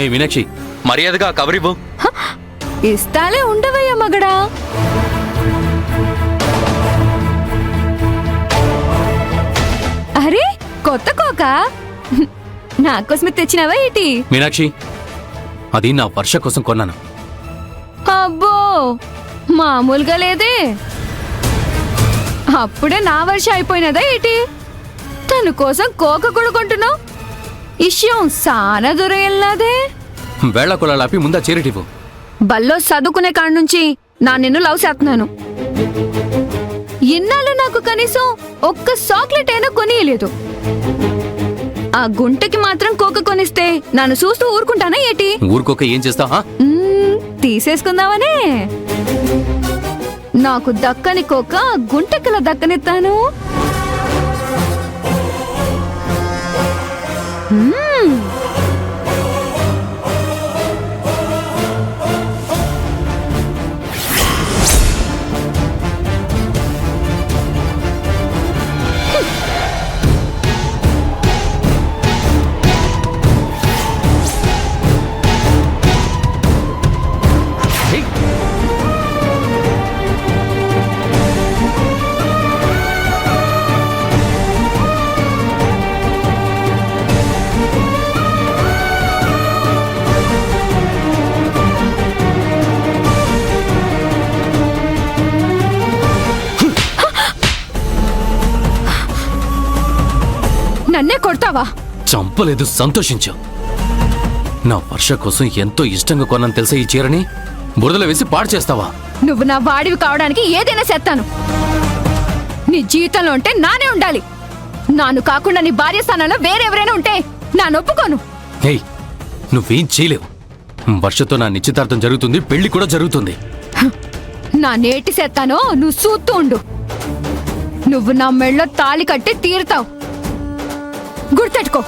ఏ మీనాక్షి, మర్యాదగా కవరివ్వు. ఇస్తాలే, ఉండవయ్యా మగడా. అరే కొత్త కోక నా కోసమే తెచ్చినావా ఏంటి? మీనాక్షి, అది నా వర్ష కోసం కొన్నాను. అబ్బో మామూలుగా లేదే. అప్పుడే నా వర్షం అయిపోయినదా ఏంటి? తన కోసం కోక కూడా కొంటున్నావు. ఇష్యం సానా దూరం వెళ్ళాదే. వేళ్ల కొలాపి ముందా చేరిటివ్వు. బల్లో చదువుకునే కాడ నుంచి నా నిన్ను లవ్ చేస్తున్నాను. ఇన్నాళ్ళు నాకు కనీసం ఒక్క చాక్లెట్ అయినా కొనియలేదు. ఆ గుంటకి మాత్రం కోక కొనిస్తే నన్ను చూస్తూ ఊరుకుంటానా ఏంటి? ఊరుకోక ఏం చేస్తా? తీసేసుకుందామనే. నాకు దక్కని కోక గుంటకిలా దక్కనిస్తాను. నన్నే కొడతావా? చంపలేదు, సంతోషించు. నా వర్ష కోసం ఎంతో ఇష్టంగా కొన్నాను తెలుసా ఈ చీరని. బురదలో వేసి పాడు చేస్తావా? నువ్వు నా వాడివి కావడానికి ఏదైనా చేస్తాను. నీ జీవితంలో ఉంటే నానే ఉండాలి. నాను కాకుండా నీ భార్య స్థానంలో వేరెవరైనా ఉంటే నా ఒప్పుకోను. ఏయ్, నువ్వేం చేయలేవు. వర్షతో నా నిశ్చితార్థం జరుగుతుంది, పెళ్లి కూడా జరుగుతుంది. నా నేటి చేస్తానో నువ్వు చూస్తూ ఉండు. నువ్వు నా మెళ్ళో తాళి కట్టి తీరుతావు, గుర్తెట్టుకో.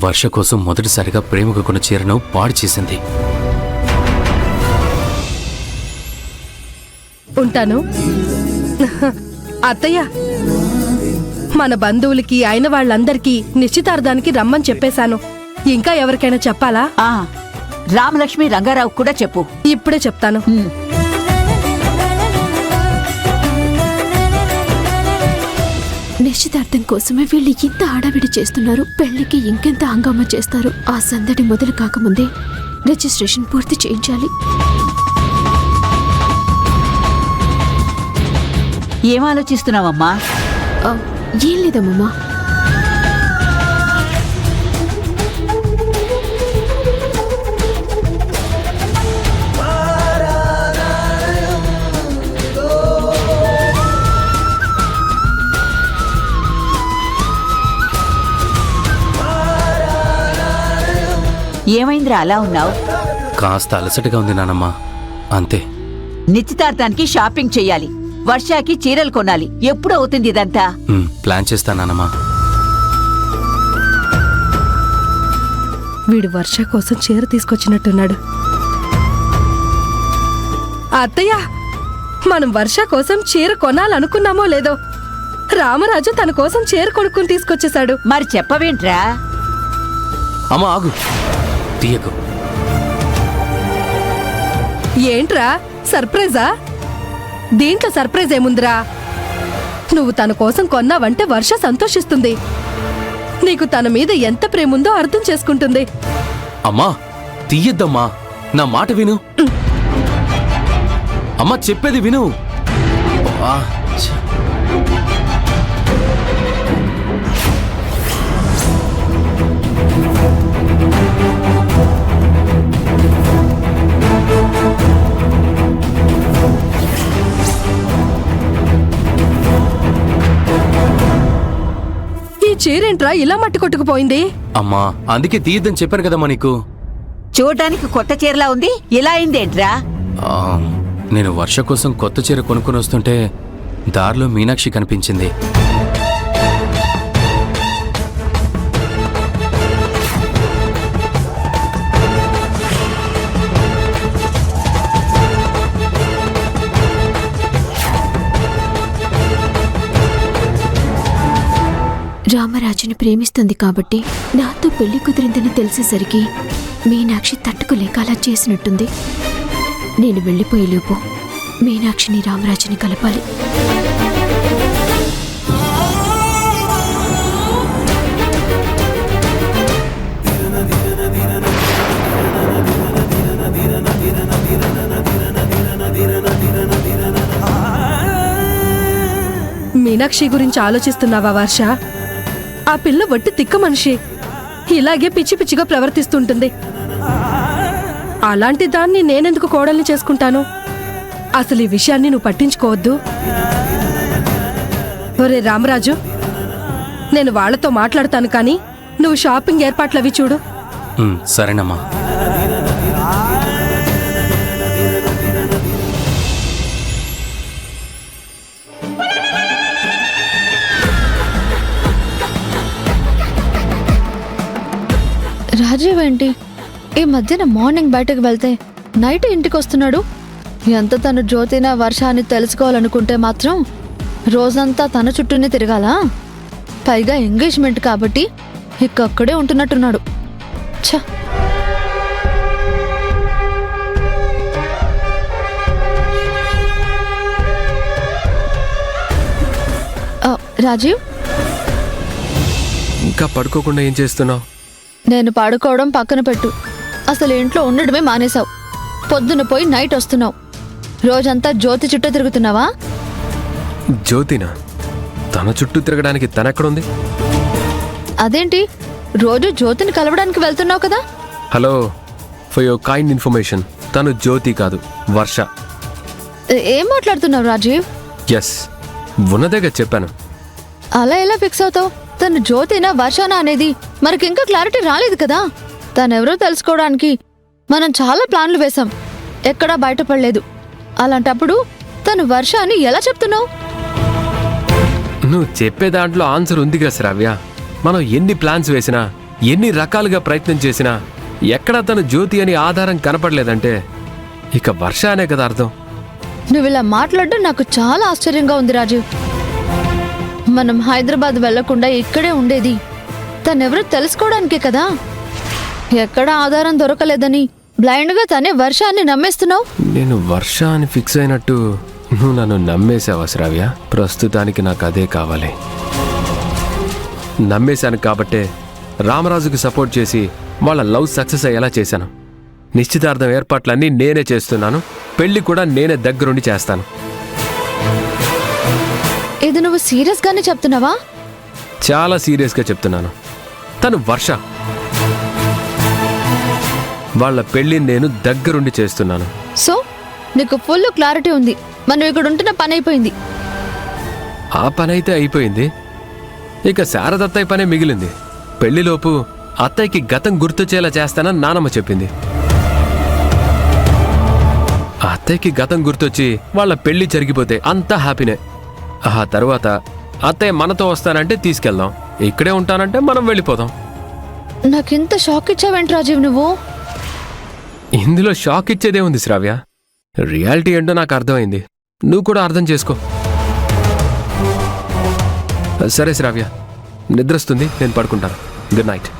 వర్ష కోసం మొదటిసారిగా ప్రేమగా కొన్న చీరను పాడు చేసింది. ఉంటాను. అత్తయ్య, మన బంధువులకి అయిన వాళ్ళందరికీ నిశ్చితార్థానికి రమ్మని చెప్పేశాను. ఇంకా ఎవరికైనా చెప్పాలా? రామలక్ష్మి, రంగారావు కూడా చెప్పు. ఇప్పుడే చెప్తాను. నిశ్చితార్థం కోసమే వీళ్ళు ఇంత ఆడావిడి చేస్తున్నారు. పెళ్లికి ఇంకెంత హంగామా చేస్తారు. ఆ సందడి మొదలు కాకముందే రిజిస్ట్రేషన్ పూర్తి చేయించాలి. ఏం ఆలోచిస్తున్నావమ్మా? ఏం లేదమ్మా. ఏమైందిరా అలా ఉన్నావు? కాస్త అలసటగా ఉంది నానమ్మా, అంతే. నిశ్చితార్థానికి షాపింగ్ చెయ్యాలి, వర్షాకి చీరలు కొనాలి. ఎప్పుడు అవుతుంది ఇదంతా? ప్లాన్ చేస్తానమ్మా. వీడు వర్ష కోసం చీర తీసుకొచ్చినట్టున్నాడు. అత్తయ్య, మనం వర్ష కోసం చీర కొనాలనుకున్నామో లేదో, రామరాజు తన కోసం చీర కొనుక్కుని తీసుకొచ్చేశాడు. మరి చెప్పవేంట్రా? అమ్మా ఆగు, తీయకు. ఏంట్రా సర్ప్రైజా? దీంట్లో సర్ప్రైజ్ ఏముందిరా? నువ్వు తన కోసం కొన్నావంటే వర్ష సంతోషిస్తుంది. నీకు తన మీద ఎంత ప్రేముందో అర్థం చేసుకుంటుంది. అమ్మా తీయద్దమ్మా, నా మాట విను. అమ్మా చెప్పేది విను. చీరేంట్రా ఇలా మట్టి కొట్టుకుపోయింది? అమ్మా అందుకే తీయద్దని చెప్పాను కదమ్మా నీకు. చూడటానికి కొత్త చీరలా ఉంది, ఇలా అయిందేంట్రా? నేను వర్ష కోసం కొత్త చీర కొనుక్కొని వస్తుంటే దారిలో మీనాక్షి కనిపించింది. రామరాజుని ప్రేమిస్తుంది కాబట్టి నాతో పెళ్లి కుదిరిందని తెలిసేసరికి మీనాక్షి తట్టుకోలేక అలా చేసినట్టుంది. నేను వెళ్ళిపోయేలోపు మీనాక్షిని రామరాజుని కలపాలి. మీనాక్షి గురించి ఆలోచిస్తున్నావా వర్ష? ఆ పిల్ల వట్టి తిక్క మనిషి, ఇలాగే పిచ్చి పిచ్చిగా ప్రవర్తిస్తుంటుంది. అలాంటి దాన్ని నేనెందుకు కోడల్ని చేసుకుంటాను? అసలు ఈ విషయాన్ని నువ్వు పట్టించుకోవద్దు. ఒరే రామరాజు, నేను వాళ్లతో మాట్లాడతాను, కానీ నువ్వు షాపింగ్ ఏర్పాట్లవి చూడు. సరేనమ్మా. రాజీవ్ ఏంటి ఈ మధ్యన మార్నింగ్ బయటకు వెళ్తే నైట్ ఇంటికి వస్తున్నాడు? ఎంత తను జ్యోతినా వర్షాన్ని తెలుసుకోవాలనుకుంటే మాత్రం రోజంతా తన చుట్టూనే తిరగాలా? పైగా ఎంగేజ్మెంట్ కాబట్టి ఇక్కడే ఉంటున్నట్టున్నాడు. ఛ! రాజీవ్, ఇంకా పడుకోకుండా ఏం చేస్తున్నావు? నేను పడుకోవడం పక్కన పెట్టు. అసలు ఇంట్లో ఉండడమే మానేశావు. పొద్దున పోయి నైట్ వస్తున్నావు. రోజంతా జ్యోతి చుట్టూ తిరుగుతున్నావా? జ్యోతినా? తన చుట్టూ తిరగడానికి తనెక్కడుంది? అదేంటి, రోజు జ్యోతిని కలవడానికి వెళ్తున్నావు కదా? Hello, for your kind information, తను జ్యోతి కాదు, వర్ష. ఏం మాట్లాడుతున్నావు రాజీవ్? ఎస్, ఉన్నదేగా చెప్పాను. అలా ఎలా ఫిక్స్ అవుతావు? తను జ్యోతినా వర్షానా అనేది మనకింకా క్లారిటీ రాలేదు కదా. తనెవరో తెలుసుకోవడానికి మనం చాలా ప్లాన్లు వేశాం, ఎక్కడా బయటపడలేదు. అలాంటప్పుడు తను వర్ష అని ఎలా చెప్తున్నావు? నువ్వు చెప్పే దాంట్లో ఆన్సర్ ఉందిగా శ్రావ్య. మనం ఎన్ని ప్లాన్స్ వేసినా, ఎన్ని రకాలుగా ప్రయత్నం చేసినా ఎక్కడా తను జ్యోతి అని ఆధారం కనపడలేదంటే ఇక వర్ష అనే కదా అర్థం. నువ్వు ఇలా మాట్లాడడం నాకు చాలా ఆశ్చర్యంగా ఉంది రాజీవ్. మనం హైదరాబాద్ వెళ్లకుండా ఇక్కడే ఉండేది తనెవరో తెలుసుకోవడానికే కదా. ఎక్కడ ఆధారం దొరకలేదని బ్లైండ్గా తనే వర్ష అని నమ్మేస్తున్నావు. నేను వర్ష అని ఫిక్స్ అయినట్టు నువ్వు నన్ను నమ్మేశావా శ్రావ్య? ప్రస్తుతానికి నాకు అదే కావాలి. నమ్మేశాను కాబట్టే రామరాజుకి సపోర్ట్ చేసి వాళ్ళ లవ్ సక్సెస్ అయ్యేలా చేశాను. నిశ్చితార్థం ఏర్పాట్లన్నీ నేనే చేస్తున్నాను, పెళ్లి కూడా నేనే దగ్గరుండి చేస్తాను. ఇది నువ్వు సీరియస్ గానే చెప్తున్నావా? చాలా సీరియస్గా చెప్తున్నాను. తను వర్ష, వాళ్ళ పెళ్లి నేను దగ్గరుండి చేస్తున్నాను. సో నీకు ఫుల్ క్లారిటీ ఉంది, మనం ఇక్కడ ఉంటున్న పని అయిపోయింది. ఆ పని అయితే అయిపోయింది, ఇక శారదత్తయ్య పనే మిగిలింది. పెళ్లిలోపు అత్తయ్యకి గతం గుర్తొచ్చేలా చేస్తానని నానమ్మ చెప్పింది. అత్తయ్యకి గతం గుర్తొచ్చి వాళ్ళ పెళ్లి జరిగిపోతే అంతా హ్యాపీనే. ఆ తర్వాత అత్తయ్య మనతో వస్తానంటే తీసుకెళ్దాం, ఇక్కడే ఉంటానంటే మనం వెళ్ళిపోదాం. నాకింత షాక్ ఇచ్చావేంటి రాజీవ్ నువ్వు? ఇందులో షాక్ ఇచ్చేదే ఉంది శ్రావ్య. రియాలిటీ ఏంటో నాకు అర్థమైంది, నువ్వు కూడా అర్థం చేసుకో. సరే శ్రావ్య, నిద్రొస్తుంది, నేను పడుకుంటాను. Good night.